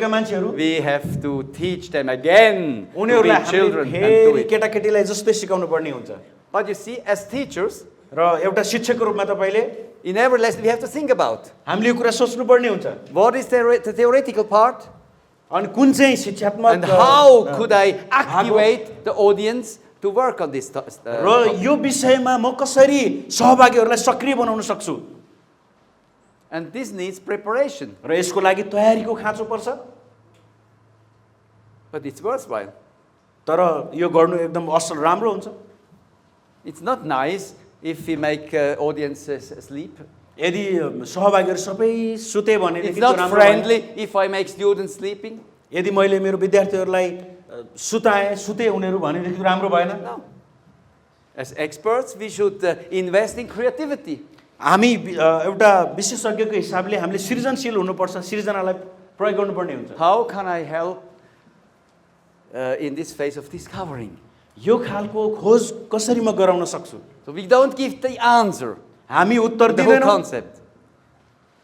बसेका मान्छेहरू we have to teach them again to उनीहरूलाई be children हामीले and do फेरि it. केटाकेटीलाई जस्तै सिकाउनु पर्ने हुन्छ But you see, as teachers, र एउटा शिक्षकको रूपमा तपाईले in every lesson we have to think about हामीले यो कुरा सोच्नु पर्ने हुन्छ what is the theoretical part अनि कुन चाहिँ शिक्षात्मक and how could I activate the audience to work on this र यो विषयमा म कसरी सहभागीहरूलाई सक्रिय बनाउन सक्छु and this needs preparation, र यसको लागि तयारीको खाँचो पर्छ but it's worthwhile. तर यो गर्नु एकदम असल राम्रो हुन्छ It's not nice if we make audiences sleep. यदि सहभागीहरू सबै सुते भने It's not friendly if I make students sleeping. यदि मैले मेरो विद्यार्थीहरूलाई सुते उनीहरू भनेदेखि राम्रो भएन No. As experts, we should invest in creativity. हामी एउटा विशेषज्ञको हिसाबले हामीले सृजनशील हुनुपर्छ सृजनालाई प्रयोग गर्नुपर्ने हुन्छ How can I help in this phase of discovering? यो खालको खोज कसरी म गराउन सक्छु So we don't give the answer, हामी उत्तर the whole दिदैनौँ concept.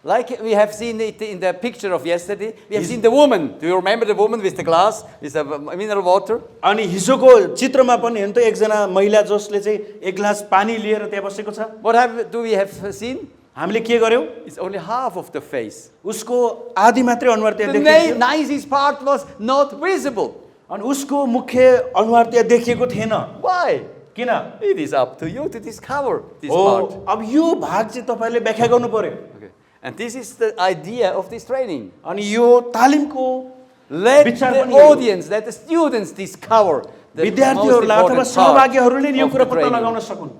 Like we have seen it in the picture of yesterday, we have seen the woman. Do you remember the woman with the glass, with the mineral water? अनि हिजोको चित्रमा पनि हेर्नु त एकजना महिला जसले चाहिँ एक ग्लास पानी लिएर त्यहाँ बसेको छ What do we have seen? हामीले के गर्यौं It's only half of the face. उसको आधी मात्रै अनुहार त्यहाँ The देखियो nicest part was not visible. अनि उसको मुख्य अनुहार त्यहाँ देखिएको थिएन Why? किन It is up to you to discover this हो part. अब यो भाग चाहिँ तपाईले व्याख्या गर्नु पर्यो Okay. And this is the idea of this training. अनि यो तालिमको Let विचार the पनि यो। audience, let the students discover the most विद्यार्थीहरूलाई अथवा important part सहभागीहरूले यो of कुरा the पत्ता training. लगाउन सकुन्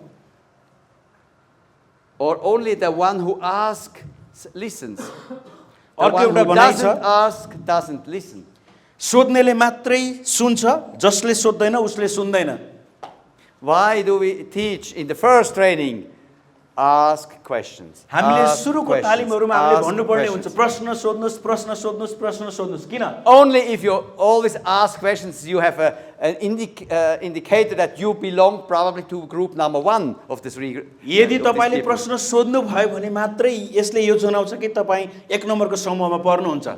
Or only the one who asks listens. The अर्को one एउटा who भनाइ छ doesn't ask doesn't listen. सोध्नेले मात्रै सुन्छ जसले सोध्दैन उसले सुन्दैन Why do we teach in the first training? Ask questions. हामीले Ask सुरुको questions. तालिमहरुमा हामीले Ask भन्नुपर्ने हुन्छ questions. प्रश्न सोध्नुस् प्रश्न सोध्नुस् प्रश्न सोध्नुस् किन Only if you always ask questions, you have an indicator that you belong probably to group number 1 of the three. यदि of these तपाईले people. प्रश्न सोध्नु भयो भने मात्रै यसले यो जनाउँछ कि तपाई एक नम्बरको समूहमा पर्नुहुन्छ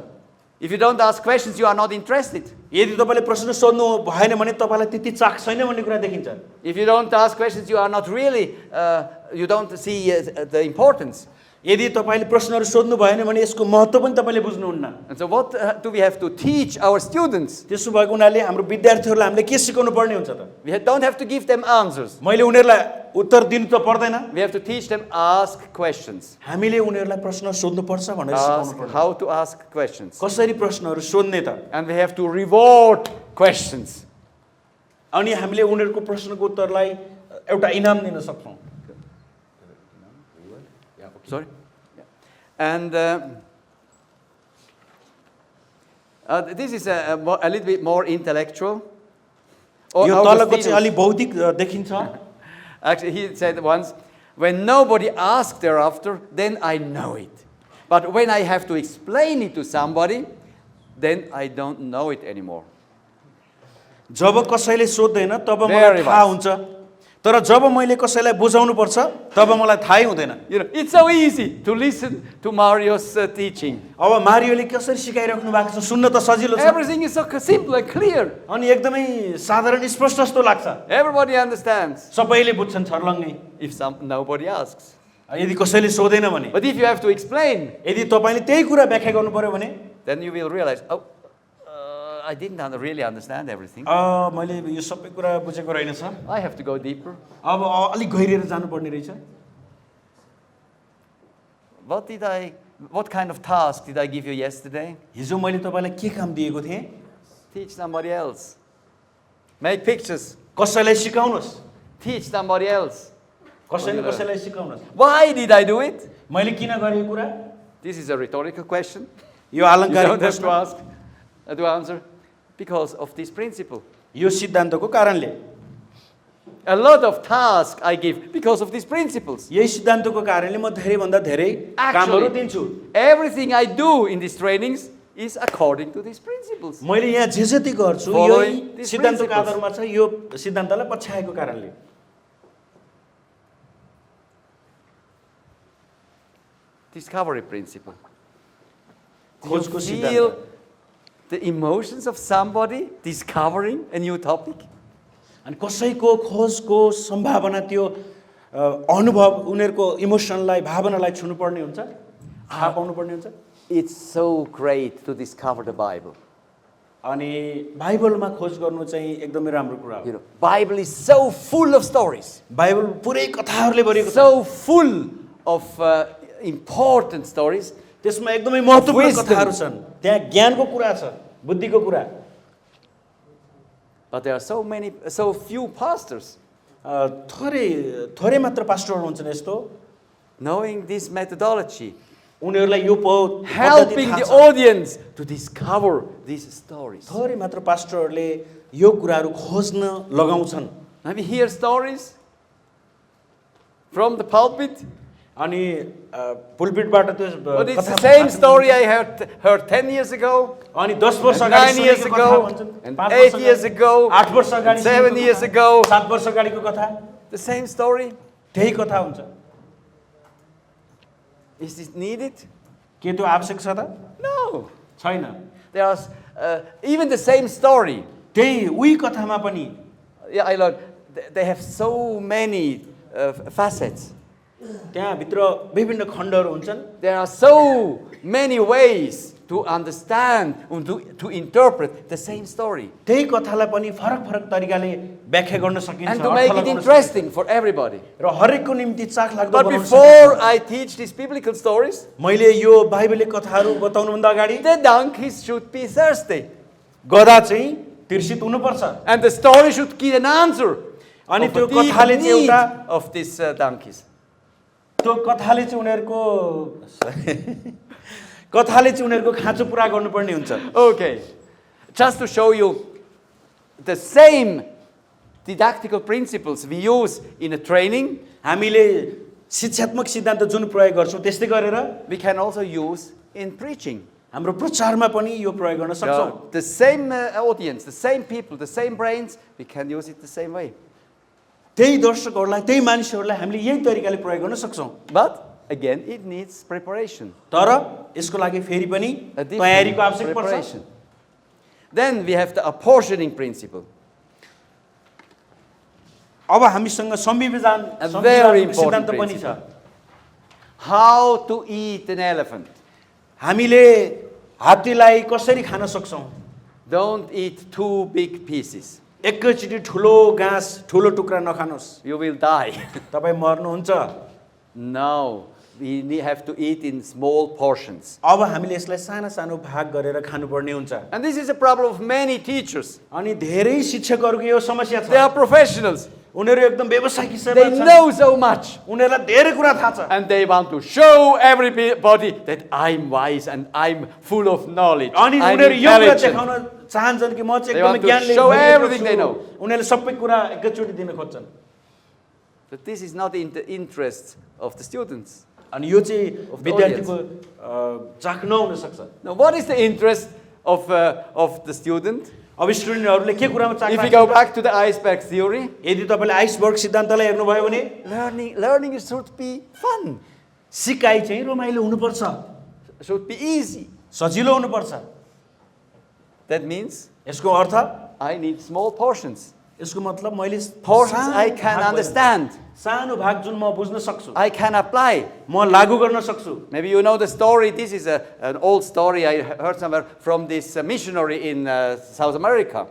If you don't ask questions, you are not interested. यदि तपाईले प्रश्न सोध्नु भएन भने तपाईलाई त्यति चाख छैन भन्ने कुरा देखिन्छ If you don't ask questions, you are not really, you don't see the importance. यदि तपाईले प्रश्नहरु सोध्नु भएन भने यसको महत्त्व पनि तपाईले बुझ्नुहुन्न And so what do we have to teach our students? त्यसो भएको हुनाले हाम्रो विद्यार्थीहरुलाई हामीले के सिकाउनु पर्ने हुन्छ त We don't have to give them answers. मैले उनीहरुलाई उत्तर दिनु त पर्दैन We have to teach them ask questions. हामीले उनीहरुलाई प्रश्न सोध्नु पर्छ भनेर सिकाउनु Ask पर्छ how to ask questions. कसरी प्रश्नहरु सोध्ने त And we have to reward questions. अनि हामीले उनीहरुको प्रश्नको उत्तरलाई एउटा इनाम दिन सक्छौं Sorry? Yeah. And this is a little bit more intellectual. यो तलको चाहिँ अलि बौद्धिक देखिन्छ Actually, he said once, when nobody asks thereafter, then I know it. But when I have to explain it to somebody, then I don't know it anymore. जब कसैले सोध्दैन तब Very मलाई थाहा wise. हुन्छ तर जब मैले कसैलाई बुझाउनु पर्छ तब मलाई थाहै हुँदैन You know, it's so easy to listen to Mario's teaching. अब मारियोले कसरी सिकाइराख्नु भएको छ सुन्न त सजिलो छ Everything is so simple and clear. अनि एकदमै साधारण स्पष्ट जस्तो लाग्छ Everybody understands सबैले बुझ्छन् छर्लङ्गै if nobody asks. यदि कसैले सोधेन भने But if you have to explain, यदि तपाईले त्यही कुरा व्याख्या गर्नु पर्यो भने then you will realize, oh, I didn't really understand everything. मैले यो सबै कुरा बुझेको रहेन छ I have to go deeper. अब अलि गहिरिएर जानुपर्ने रहेछ What kind of task did I give you yesterday? हिजो मैले तपाईलाई के काम दिएको थिएँ Teach somebody else. Make pictures. कसैलाई सिकाउनुस् Teach somebody else. कसैले कसैलाई सिकाउनुस् Why did I do it? मैले किन गरेँ कुरा This is a rhetorical question. यो You अलङ्कारिक don't have to प्रश्न ask, to answer. Because of this principle. यो सिद्धान्तको कारणले A lot of tasks I give because of these principles. यही सिद्धान्तको कारणले म धेरै भन्दा धेरै कामहरु दिन्छु Everything I do in these trainings is according to these principles. मैले यहाँ जे जति गर्छु Following यही these सिद्धान्तको principles. आधारमा छ यो सिद्धान्तलाई पछ्याएको कारणले Discovery principle. खोजको Feel सिद्धान्त the emotions of somebody discovering a new topic? अनि कसैको खोजको सम्भावना त्यो अनुभव उनीहरूको इमोसनलाई भावनालाई छुनुपर्ने हुन्छ थाहा पाउनुपर्ने हुन्छ It's so great to discover the Bible. अनि बाइबलमा खोज गर्नु चाहिँ एकदमै राम्रो कुरा हो You know, Bible is so full of stories, Bible पुरै कथाहरूले भरिएको छ so full of important stories. त्यसमा एकदमै महत्त्वपूर्ण wisdom. कथाहरू छन् त्यहाँ ज्ञानको कुरा छ बुद्धिको कुरा But there are so few pastors थोरै मात्र पास्टरहरू हुन्छन् यस्तो knowing this methodology, उनीहरूलाई यो पद्धति helping थाहा the छ। audience to discover these stories. थोरै मात्र पास्टरहरूले यो कुराहरू खोज्न लगाउँछन् Have you heard stories from the pulpit? अनि पुलपिटबाट त्यो But it's the कथा same story I heard 10 years ago, अनि 10 वर्ष and अगाडि 9 years सुनेको कथा ago, भन्छन् and 5 8 वर्ष years अगाडि, ago, 8 वर्ष अगाडि and 7 सुनेको years कथा, ago. 7 वर्ष अगाडिको कथा The same story. त्यही कथा हुन्छ Is it needed? के त्यो आवश्यक छ त No. छैन There are even the same story. त्यही उही कथामा पनि Yeah, I learned. They have so many facets. त्यहाँ भित्र विभिन्न खण्डहरू हुन्छन् There are so many ways to understand, to interpret the same story, त्यही कथालाई पनि फरक फरक तरिकाले व्याख्या गर्न सकिन्छ and to earth make it लगाउन interesting for everybody. सकिन्छ। र हरेकको निम्ति चाखलाग्दो But बनाउन before सकिन्छ। I teach these biblical stories, मैले यो बाइबलिक कथाहरू बताउनुभन्दा अगाडि the donkeys should be thirsty, गधा चाहिँ तिर्सित हुनुपर्छ and the story should give an answer अनि of त्यो the deep कथाले चाहिँ need एउटा of these donkeys. त्यो कथाले चाहिँ उनीहरूको खाँचो पुरा गर्नुपर्ने हुन्छ Okay, just to show you the same didactical principles we use in a training, हामीले शिक्षात्मक सिद्धान्त जुन प्रयोग गर्छौँ त्यस्तै गरेर we can also use in preaching. हाम्रो प्रचारमा पनि यो प्रयोग गर्न सक्छौँ The same audience, the same people, the same brains, we can use it the same way. त्यही दर्शकहरूलाई त्यही मानिसहरूलाई हामीले यही तरिकाले प्रयोग गर्न सक्छौँ But again, it needs preparation. तर यसको लागि फेरि पनि A तयारीको different आवश्यक पर्छ preparation. Then we have the apportioning principle. अब हामीसँग A very संविधानको important सिद्धान्त पनि छ principle. How to eat an elephant. हामीले हात्तीलाई कसरी खान सक्छौँ Don't eat too big pieces. एकैचोटि ठुलो घाँस ठुलो टुक्रा नखानुहोस् You will die. तपाईँ मर्नुहुन्छ No, we have to eat in small portions. अब हामीले यसलाई साना सानो भाग गरेर खानुपर्ने हुन्छ And this is a problem of many teachers. अनि धेरै शिक्षकहरूको यो समस्या They छ are professionals. उनीहरू एकदम व्यवसायिक They हिस्सामा छन् know so much. उनीहरूलाई धेरै कुरा थाहा छ And they want to show everybody that I'm wise and I'm full of knowledge. अनि I'm उनीहरू यो कुरा intelligent. देखाउन चाहन्छन् कि म चाहिँ They एकदमै want to ज्ञानले show भरिएको everything they छु। know. उनीहरूले सबै कुरा एकैचोटि दिन खोज्छन् But this is not in the interest of the students. अनि यो चाहिँ Of the विद्यार्थीको चाख नहुन सक्छ Now, what is the interest of the student? अब स्टुडेन्टहरूले के कुरामा चाख If we राख्छन्? go back to the iceberg theory, यदि तपाईँले आइसबर्ग सिद्धान्तलाई हेर्नुभयो भने learning should be fun, सिकाइ चाहिँ रमाइलो हुनुपर्छ should be easy. सजिलो हुनुपर्छ That means यसको अर्थ I need small portions. यसको मतलब मैले Portions सानो I can भाग understand. सानो भाग जुन म बुझ्न सक्छु I can apply. म लागू गर्न सक्छु Maybe you know the story. This is an old story I heard somewhere from this missionary in South America.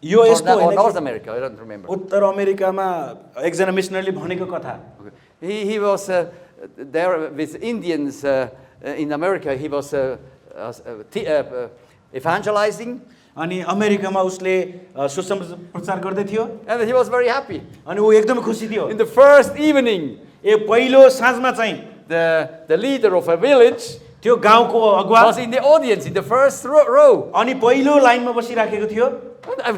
यो Or यस्तो होइन North कि America, I don't remember. उत्तर अमेरिकामा एकजना मिसनरीले भनेको कथा He was there with Indians in America. He was evangelizing, अनि अमेरिकामा उसले सुसमाचार गर्दै थियो and he was very happy. अनि ऊ एकदमै खुसी थियो In the first evening, पहिलो साँझमा चाहिँ the leader of a village त्यो गाउँको अगुवा was in the audience in the first row. अनि पहिलो लाइनमा बसिराखेको थियो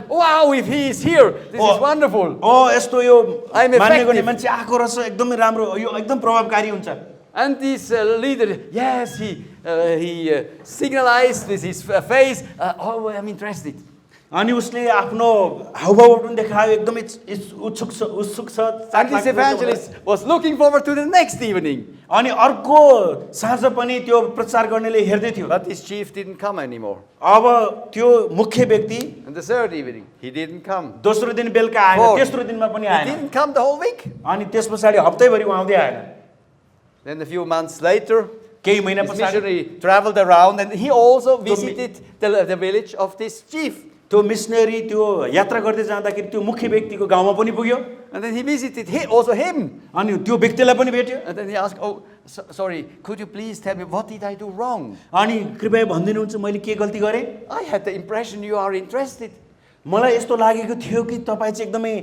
Wow, if he is here, this is wonderful. यस्तो यो I'm मान्ने गर्ने effective. मान्छे आएको रहेछ एकदमै राम्रो यो एकदम प्रभावकारी हुन्छ And this leader, yes, he signalized with his face, oh, I'm interested. अनि उसले आफ्नो हाउभाव पनि देखायो एकदमै उत्सुक छ And this evangelist was looking forward to the next evening. अनि अर्को साँझ पनि त्यो प्रचार गर्नेले हेर्दै थियो But this chief didn't come anymore. अब त्यो मुख्य व्यक्ति And the third evening, he didn't come. दोस्रो दिन बेलुका आएन Fourth. तेस्रो दिनमा पनि He आएन didn't come the whole week. अनि त्यस पछाडि हप्तैभरि उहाँ आउँदै आएन Then a few months later, केही महिना this पछाडि missionary traveled around and he also visited the village of this chief. त्यो मिसनरी त्यो यात्रा गर्दै जाँदाखेरि त्यो मुख्य व्यक्तिको गाउँमा पनि पुग्यो And then he visited also him. अनि त्यो व्यक्तिलाई पनि भेट्यो And then he asked, oh, sorry, could you please tell me what did I do wrong? अनि कृपया भनिदिनुहुन्छ मैले के गल्ती गरेँ I had the impression you are interested. मलाई यस्तो लागेको थियो कि तपाईँ चाहिँ एकदमै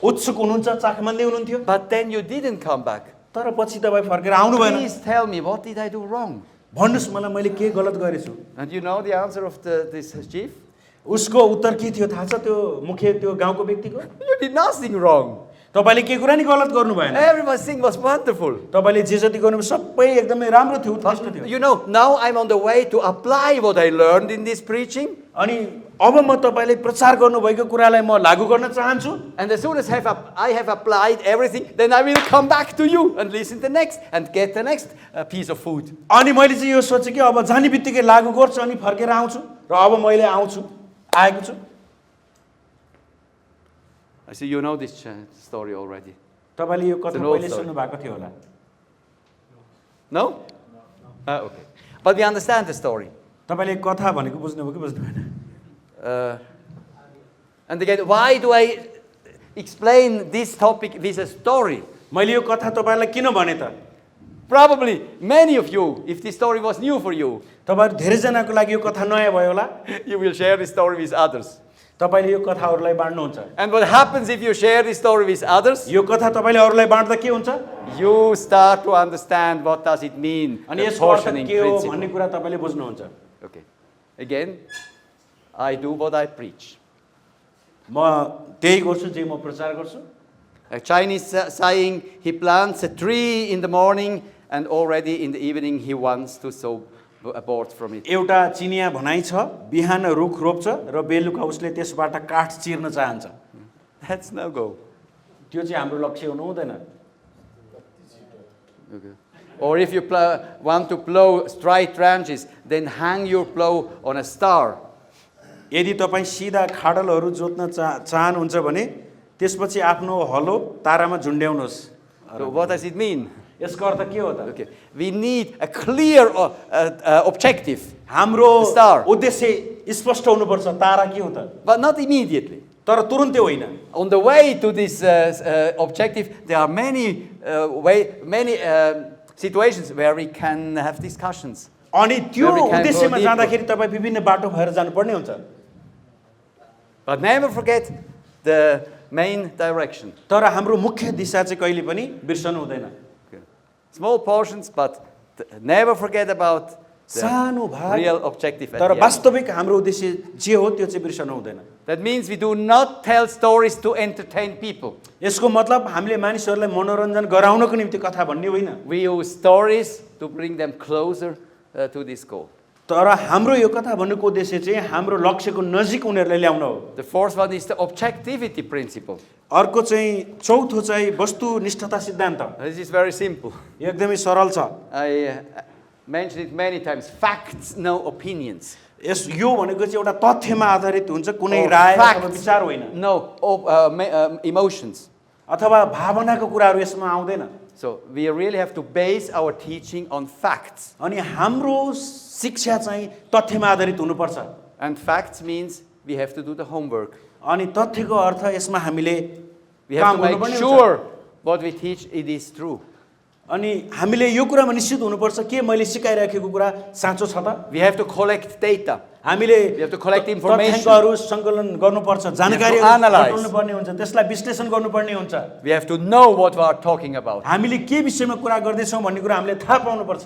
उत्सुक हुनुहुन्छ चाखमान्दै हुनुहुन्थ्यो But then you didn't come back. तर पछि तपाईँ फर्केर आउनु भएन Please tell me, what did I do wrong? भन्नुहोस् मलाई मैले के गलत गरेछु And you know the answer of this chief? उसको उत्तर के थियो थाहा छ त्यो मुख्य त्यो गाउँको व्यक्तिको You did nothing wrong. तपाईँले के कुरा नि गलत गर्नु भएन Everything was wonderful. तपाईँले जे जति गर्नु सबै एकदमै राम्रो थियो उत्कृष्ट थियो You know, now I'm on the way to apply what I learned in this preaching. अनि अब म तपाईँले प्रचार गर्नुभएको कुरालाई म लागू गर्न चाहन्छु And as soon as I have applied everything, then I will come back to you and listen the next and get the next piece of food. अनि मैले चाहिँ यो सोचेँ कि अब जाने बित्तिकै लागू गर्छु अनि फर्केर आउँछु र अब मैले आएको छु I see you know this story already. तपाईँले यो कथा It's an old पहिले story. सुन्नु भएको थियो होला No? Okay. But we understand the story. तपाईँले कथा भनेको बुझ्नुभयो कि बुझ्नु भएन And again, why do I explain this topic with a story? मैले यो कथा तपाईँलाई किन भने त Probably many of you, if this story was new for you, तपाईँहरू धेरैजनाको लागि यो कथा नयाँ भयो होला you will share this story with others. तपाईँले यो कथा अरूलाई बाँड्नुहुन्छ And what happens if you share this story with others? यो कथा तपाईँले अरूलाई बाँड्दा के हुन्छ You start to understand what does it mean, अनि the यसको अर्थ portioning के हो principle. भन्ने कुरा तपाईँले बुझ्नुहुन्छ Okay. Again, I do what I preach. म त्यही गर्छु जे म प्रचार गर्छु A Chinese saying, he plants a tree in the morning and already in the evening he wants to sow a board from it. एउटा चिनिया भनाइ छ बिहान रुख रोप्छ र बेलुका उसले त्यसबाट काठ चिर्न चाहन्छ That's no go. त्यो चाहिँ हाम्रो लक्ष्य हुनु हुँदैन Okay. Or if you want to plow straight branches, then hang your plow on a star. यदि तपाईँ सिधा खाडलहरू जोत्न चाहनुहुन्छ भने त्यसपछि आफ्नो हलो तारामा झुन्ड्याउनुहोस् So what does it mean? यसको अर्थ के हो त Okay. We need a clear objective, हाम्रो star. उद्देश्य स्पष्ट हुनुपर्छ तारा के हो त but not immediately. तर तुरुन्तै होइन On the way to this objective, there are many situations where we can have discussions. अनि त्यो Where we can go उद्देश्यमा deeper. जाँदाखेरि तपाईँ विभिन्न बाटो भएर जानुपर्ने हुन्छ But never forget the main direction. तर हाम्रो मुख्य दिशा चाहिँ कहिले पनि बिर्सनु हुँदैन Okay. Small portions, but never forget about the सानो भाग real objective at तर the end. वास्तविक हाम्रो उद्देश्य जे हो त्यो चाहिँ बिर्सनु हुँदैन That means we do not tell stories to entertain people. यसको मतलब हामीले मानिसहरूलाई मनोरञ्जन गराउनको निम्ति कथा भन्ने होइन We use stories to bring them closer to this goal. तर हाम्रो यो कथा भन्नुको उद्देश्य चाहिँ हाम्रो लक्ष्यको नजिक उनीहरूलाई ल्याउन हो The fourth one is the objectivity principle. अर्को चाहिँ चौथो चाहिँ वस्तुनिष्ठता सिद्धान्त This is very simple. यो एकदमै सरल छ I mentioned it many times. Facts, no opinions. यस यो भनेको चाहिँ एउटा तथ्यमा आधारित हुन्छ कुनै Or राय अथवा facts, विचार होइन no emotions. अथवा भावनाको कुराहरू यसमा आउँदैन So we really have to base our teaching on facts. अनि हाम्रो शिक्षा चाहिँ तथ्यमा आधारित हुनुपर्छ And facts means we have to do the homework. अनि तथ्यको अर्थ यसमा हामीले We have काम to make गर्नुपर्ने हुन्छ sure what we teach it is true. अनि हामीले यो कुरामा निश्चित हुनुपर्छ के मैले सिकाइराखेको कुरा साँचो छ त We have to collect data. हामीले We have to collect information. तथ्याङ्कहरू सङ्कलन गर्नुपर्छ जानकारीहरू analyze. बटुल्नुपर्ने हुन्छ त्यसलाई विश्लेषण गर्नुपर्ने हुन्छ We have to know what we are talking about. हामीले के विषयमा कुरा गर्दैछौँ भन्ने कुरा हामीले थाहा पाउनुपर्छ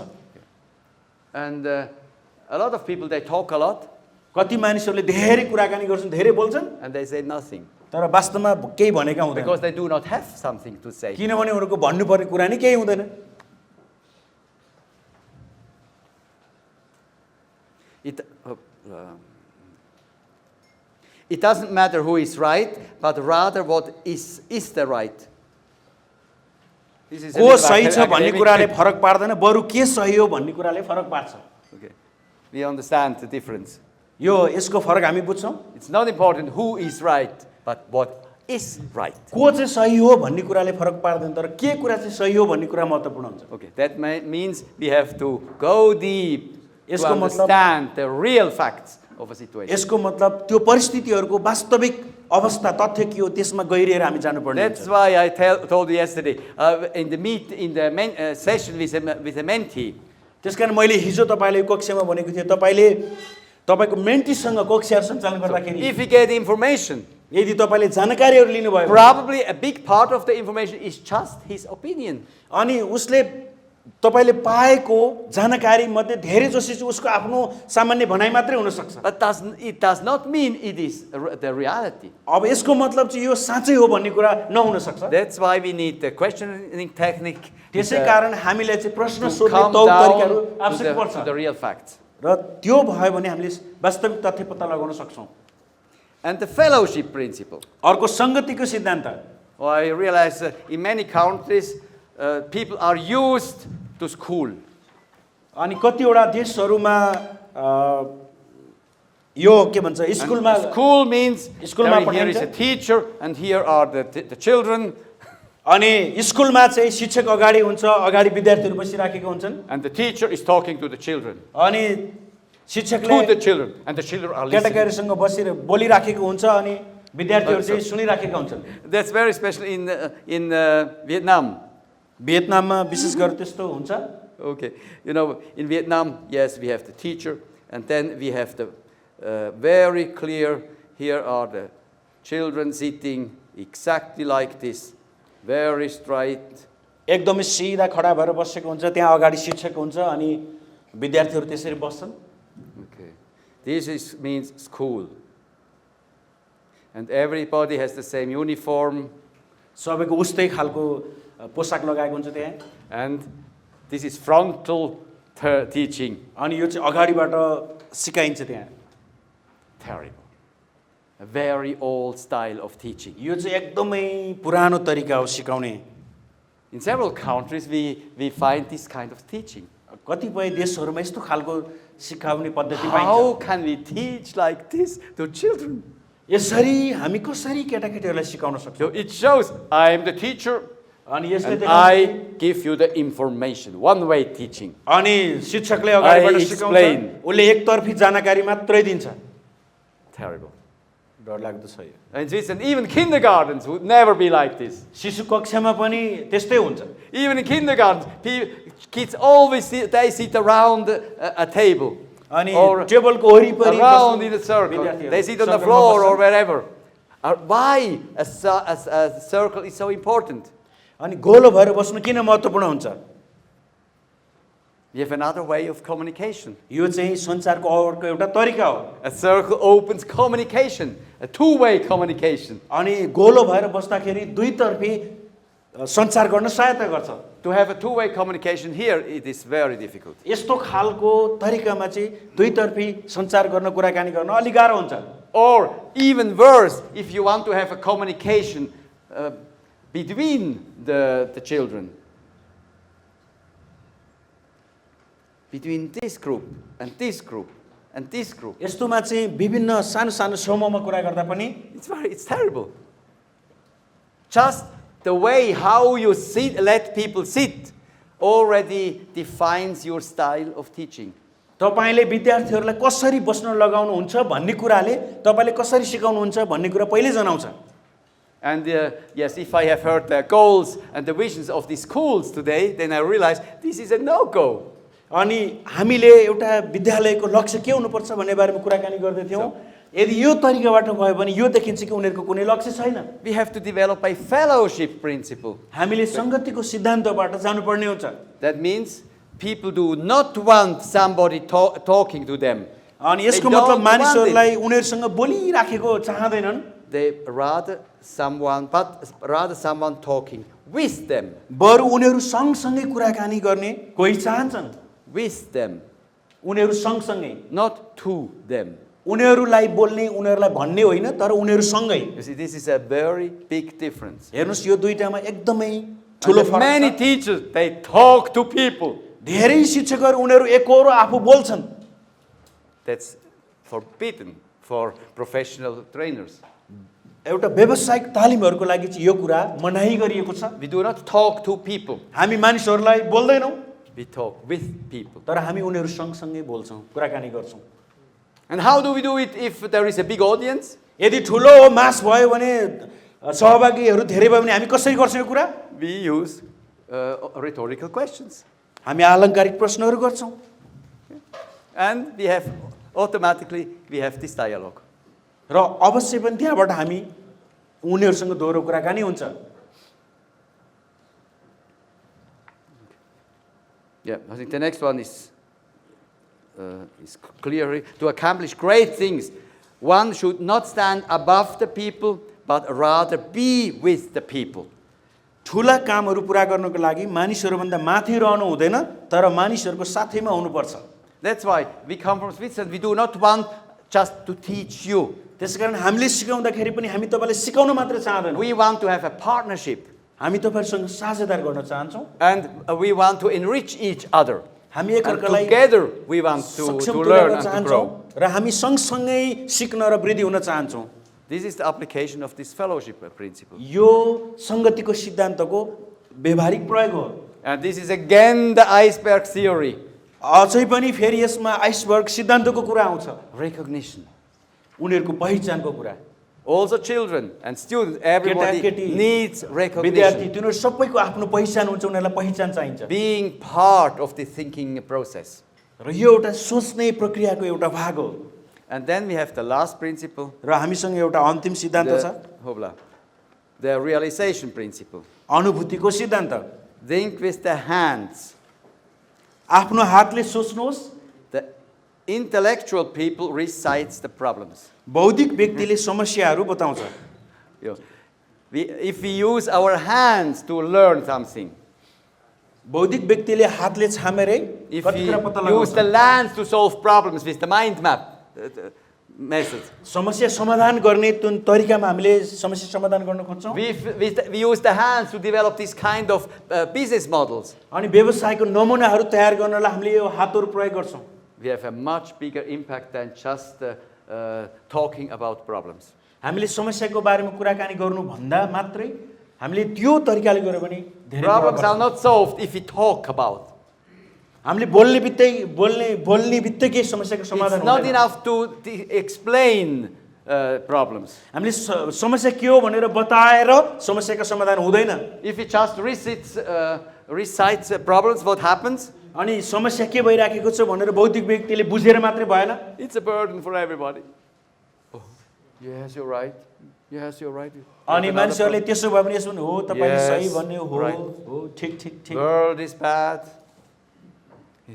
And a lot of people, they talk a lot कति मानिसहरूले धेरै कुराकानी गर्छन् धेरै बोल्छन् and they say nothing. तर वास्तवमा केही भनेका हुँदैन Because they do not have something to say. किनभने उनीहरूको भन्नुपर्ने कुरा नै केही हुँदैन It doesn't matter who is right, but rather what is the right. This is a को bit सही छ भन्ने academic. कुराले फरक पार्दैन, बरु के सही हो भन्ने कुराले फरक पार्छ। Okay. We understand the difference. यो यसको फरक हामी बुझ्छौँ। It's not important who is right, but what is right. को चाहिँ सही हो भन्ने कुराले फरक पार्दैन, तर के कुरा चाहिँ सही हो भन्ने कुरा महत्त्वपूर्ण हुन्छ। Okay, that means we have to go deep to यसको मतलब understand the real facts of a situation. यसको मतलब त्यो परिस्थितिहरूको वास्तविक अवस्था तथ्य के हो त्यसमा गहिरिएर हामी जानुपर्ने That's हुन्छ। why I told you yesterday in the session with a mentee. त्यसकारण मैले हिजो तपाईँले कक्षामा भनेको थिएँ, तपाईँको मेन्टीसँग कक्षाहरू सञ्चालन गर्दाखेरि If you get information, यदि तपाईँले जानकारीहरू लिनुभयो probably a big part of the information is just his opinion. अनि उसले तपाईँले पाएको जानकारी मध्ये धेरै जसो चाहिँ उसको आफ्नो सामान्य भनाइ मात्रै हुन सक्छ। But it does not mean it is the reality. अब यसको मतलब चाहिँ यो साँच्चै हो भन्ने कुरा नहुन सक्छ। That's why we need the questioning technique त्यसै कारण हामीलाई चाहिँ प्रश्न to सोध्ने come तौर तरिकाहरू down आवश्यक पर्छ to the real facts. र त्यो भयो भने हामीले वास्तविक तथ्य पत्ता लगाउन सक्छौँ। And the fellowship principle. अर्को संगतिको सिद्धान्त। Well, I realize in many countries people are used to school. अनि कतिवटा देशहरूमा यो के भन्छ स्कुलमा School means स्कुलमा here is a पढाइन्छ teacher and here are the children. अनि स्कुलमा चाहिँ शिक्षक अगाडि हुन्छ, अगाडि विद्यार्थीहरू बसिराखेका हुन्छन् And the teacher is talking to the children. अनि शिक्षकले To the children. And the children are listening. केटाकेटीसँग बसेर बोलिराखेको हुन्छ अनि विद्यार्थीहरू चाहिँ सुनिराखेका हुन्छन्। That's very special in Vietnam. भियतनाममा विशेष गरी त्यस्तो हुन्छ। Okay. You know, in Vietnam, yes, we have the teacher, and then we have the very clear, here are the children sitting exactly like this, very straight. एकदमै सिधा खडा भएर बसेको हुन्छ, त्यहाँ अगाडि शिक्षक हुन्छ अनि विद्यार्थीहरू त्यसरी बस्छन्। Okay. This means school. And everybody has the same uniform. सबैको उस्तै खालको पोसाक लगाएको हुन्छ त्यहाँ। And this is frontal teaching. अनि यो चाहिँ अगाडिबाट सिकाइन्छ त्यहाँ। Terrible. A very old style of teaching. यो चाहिँ एकदमै पुरानो तरिका हो सिकाउने। In several countries, we find this kind of teaching. कतिपय देशहरूमा यस्तो खालको सिकाउने पद्धति How पाइन्छ। can we teach like this to children? यसरी हामी कसरी केटाकेटीहरूलाई सिकाउन सक्छौँ? So it shows I am the teacher अनि यसले and I give you the information. One-way teaching. अनि शिक्षकले अगाडिबाट I सिकाउँछ, explain. उसले एकतर्फी जानकारी मात्रै दिन्छ। Terrible. डरलाग्दो छ यो। And Switzerland, even kindergartens would never be like this. शिशु कक्षामा पनि त्यस्तै हुन्छ। Even in kindergartens, kids always they sit around a table. अनि Or टेबलको वरिपरि around in a circle. They sit on the floor or wherever. Why a circle is so important? अनि गोलो भएर बस्नु किन महत्त्वपूर्ण हुन्छ? We have another way of communication. यो चाहिँ संचारको अर्को एउटा तरिका हो। A circle opens communication, a two-way communication. अनि गोलो भएर बस्दाखेरि दुईतर्फी सञ्चार गर्न सहायता गर्छ। To have a two-way communication here, it is very difficult. यस्तो खालको तरिकामा चाहिँ दुईतर्फी सञ्चार गर्न कुराकानी गर्न अलि गाह्रो हुन्छ। Or even worse, if you want to have a communication between the children, between this group and this group and this group. यस्तोमा चाहिँ विभिन्न सानो सानो समूहमा कुरा गर्दा पनि It's terrible. Just the way how you let people sit already defines your style of teaching. तपाईले विद्यार्थीहरूलाई कसरी बस्न लगाउनुहुन्छ भन्ने कुराले तपाईले कसरी सिकाउनुहुन्छ भन्ने कुरा पहिले जनाउँछ। And yes, if I have heard the goals and the visions of these schools today, then I realize this is a no-go. अनि हामीले एउटा विद्यालयको लक्ष्य के हुनुपर्छ भन्ने बारेमा कुराकानी गर्दै थियौं। यदि यो तरिकाबाट भयो भने यो देखिन्छ कि उनीहरुको कुनै लक्ष्य छैन। We have to develop a fellowship principle. हामीले संगतिको सिद्धान्तबाट जानुपर्ने हुन्छ। That means people do not want somebody talking to them. अनि यसको मतलब मानिसहरुलाई उनीहरुसँग बोलिराखेको चाहदैनन्। They rather someone talking with them. बरु उनीहरु सँगसँगै कुराकानी गर्ने कोही चाहन्छन्। With them. उनीहरु सँगसँगै, not to them. उनीहरूलाई बोल्ने उनीहरूलाई भन्ने होइन तर उनीहरूसँगै You see, this is a very big difference. हेर्नुस् यो दुईटामा एकदमै And ठुलो the फरक many छ teachers, they talk to people. धेरै शिक्षकहरू उनीहरू एकहोरो आफू बोल्छन् That's forbidden for professional trainers. एउटा व्यावसायिक तालिमहरूको लागि चाहिँ यो कुरा मनाही गरिएको छ We do not talk to people. हामी मानिसहरूलाई बोल्दैनौँ We talk with people. तर हामी उनीहरू सँगसँगै बोल्छौँ कुराकानी गर्छौँ And how do we do it if there is a big audience? यदि ठुलो मास भयो भने सहभागीहरू धेरै भयो भने हामी कसरी गर्छौँ यो कुरा We use rhetorical questions. हामी आलङ्कारिक प्रश्नहरू गर्छौँ And we have automatically this dialogue. र अवश्य पनि त्यहाँबाट हामी उनीहरूसँग दोहोरो कुराकानी हुन्छ Yeah, I think the next one is clear. To accomplish great things, one should not stand above the people, but rather be with the people. ठुला कामहरू पुरा गर्नको लागि मानिसहरूभन्दा माथि रहनु हुँदैन तर मानिसहरूको साथैमा हुनुपर्छ That's why we come from Switzerland. We do not want just to teach you. त्यसकारण हामीले सिकाउँदाखेरि पनि हामी तपाईँलाई सिकाउन मात्र चाहदैनौँ We want to have a partnership. हामी तपाईँहरूसँग साझेदार गर्न चाहन्छौँ And we want to enrich each other. हामी And एकअर्कालाई together we want to सक्षम learn तुल्याउन and to चाहन्छौँ grow. र हामी सँगसँगै सिक्न र वृद्धि हुन चाहन्छौँ This is the application of this fellowship principle. यो सङ्गतिको सिद्धान्तको व्यवहारिक प्रयोग हो And this is again the iceberg theory. अझै पनि फेरि यसमा आइसबर्ग सिद्धान्तको कुरा आउँछ Recognition. उनीहरूको पहिचानको कुरा Also children and students, everybody केटी needs विद्यार्थी recognition. तिनीहरू सबैको आफ्नो पहिचान हुन्छ उनीहरूलाई पहिचान चाहिन्छ Being part of the thinking process. र यो एउटा सोच्ने प्रक्रियाको एउटा भाग हो And then we have the last principle, र हामीसँग एउटा अन्तिम सिद्धान्त छ the realization principle. अनुभूतिको सिद्धान्त Think with the hands. आफ्नो हातले सोच्नुहोस् The intellectual people recites the problems. बौद्धिक व्यक्तिले समस्याहरू बताउँछ You know, if we use our hands to learn something, बौद्धिक व्यक्तिले हातले छामेरै if कति we कुरा पत्ता use the लगाउँछ lands to solve problems with the mind map method, समस्या समाधान गर्ने जुन तरिकामा हामीले समस्या समाधान गर्न खोज्छौँ we use the hands to develop this kind of business models. अनि व्यवसायको नमुनाहरू तयार गर्नलाई हामीले यो हातहरू प्रयोग गर्छौँ We have a much bigger impact than just talking about problems. हामीले समस्याको बारेमा कुराकानी गर्नुभन्दा मात्रै हामीले त्यो तरिकाले गर्यो भने धेरै Problems प्रभाव are not solved if we talk about. पर्छ। हामीले बोल्ने बित्तिकै समस्याको समाधान It's not हुँदैन enough to explain problems. हामीले समस्या के हो भनेर बताएर समस्याको समाधान हुँदैन If we just recites problems, what happens? अनि समस्या के भइराखेको छ भनेर बौद्धिक व्यक्तिले बुझेर मात्रै भएन It's a burden for everybody. Oh, yes, you're right. Yes, you're right. अनि मान्छेहरूले त्यसो भए पनि यसो भने हो तपाईले Yes, सही भन्ने हो right. हो ठिक ठिक ठिक World is bad.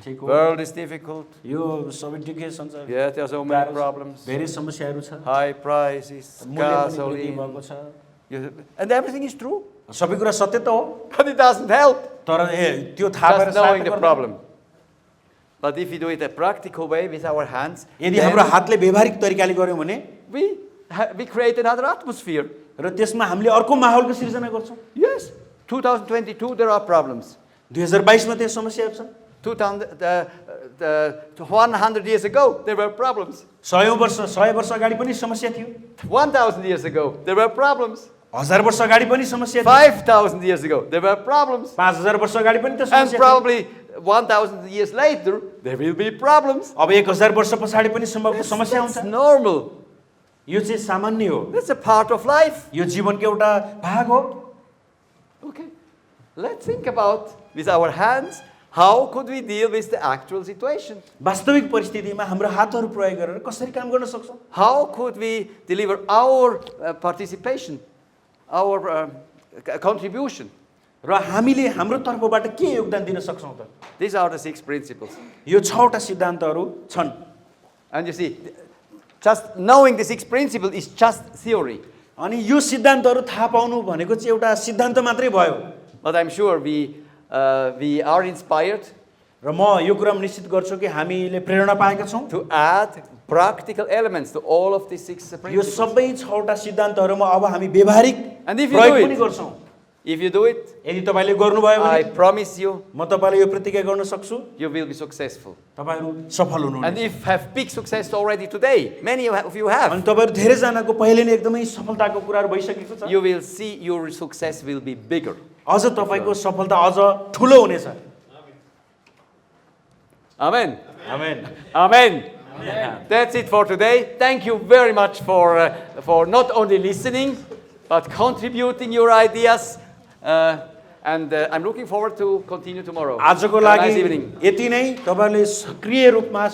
ठिक हो World is difficult. यो सबै ठिकै संसार Yeah, there are so many problems. धेरै समस्याहरू छ High prices, मूल्य पनि वृद्धि gasoline, भएको छ and everything is true. सबै कुरा सत्य त हो But it doesn't help. तर त्यो थाहा भएर Just knowing साध्य the गर्दैन। problem. But if we do it a practical way with our hands, यदि then हाम्रो हातले व्यवहारिक तरिकाले गर्यौं भने we create another atmosphere. र त्यसमा हामीले अर्को माहौलको सिर्जना गर्छौं Yes, 2022 there are problems. 2022 मा त्यो समस्याहरू छन् 100 years ago there were problems. 100 वर्ष अगाडि पनि समस्या थियो 1000 years ago there were problems. 1000 वर्ष अगाडि पनि समस्या थियो 5000 years ago there were problems. 5000 वर्ष अगाडि पनि त्यो And समस्या थियो probably 1000 years later there will be problems. अब 1000 वर्ष पछाडि पनि सम्भवतः समस्या हुन्छ That's normal. यो चाहिँ सामान्य हो That's a part of life. यो जीवनको एउटा भाग हो Okay, let's think about with our hands how could we deal with the actual situation? वास्तविक परिस्थितिमा हाम्रो हातहरू प्रयोग गरेर कसरी काम गर्न सक्छौं How could we deliver our participation, our contribution? र हामीले हाम्रो तर्फबाट के योगदान दिन सक्छौं त These are the 6 principles. यो 6 वटा सिद्धान्तहरू छन् And you see, just knowing the 6 principles is just theory. अनि यो सिद्धान्तहरू थाहा पाउनु भनेको चाहिँ एउटा सिद्धान्त मात्रै भयो But I'm sure we are inspired र म यो कुरा निश्चित गर्छु कि हामीले प्रेरणा पाएका छौं to add practical elements to all of these 6 यो principles. सबै 6वटा सिद्धान्तहरूमा अब हामी व्यावहारिक And if you प्रयोग do पनि it, गर्छौँ। if you do it, यदि तपाईँले गर्नुभयो I भने promise you, म तपाईँलाई यो प्रतिज्ञा गर्न सक्छु, you will be successful. तपाईँहरू सफल And हुनुहुनेछ। if have big success already today, many of you अनि have, तपाईँहरू धेरैजनाको पहिले नै एकदमै सफलताको कुराहरू भइसकेको छ। you will see your success will be bigger. अझ तपाईँको सफलता अझ ठुलो हुनेछ। Amen. Amen. Amen. That's it for today. Thank you very much for not only listening, but contributing your ideas. And I'm looking forward to continue tomorrow. आजको Have a लागि nice evening. यति नै। तपाईँहरूले सक्रिय रूपमा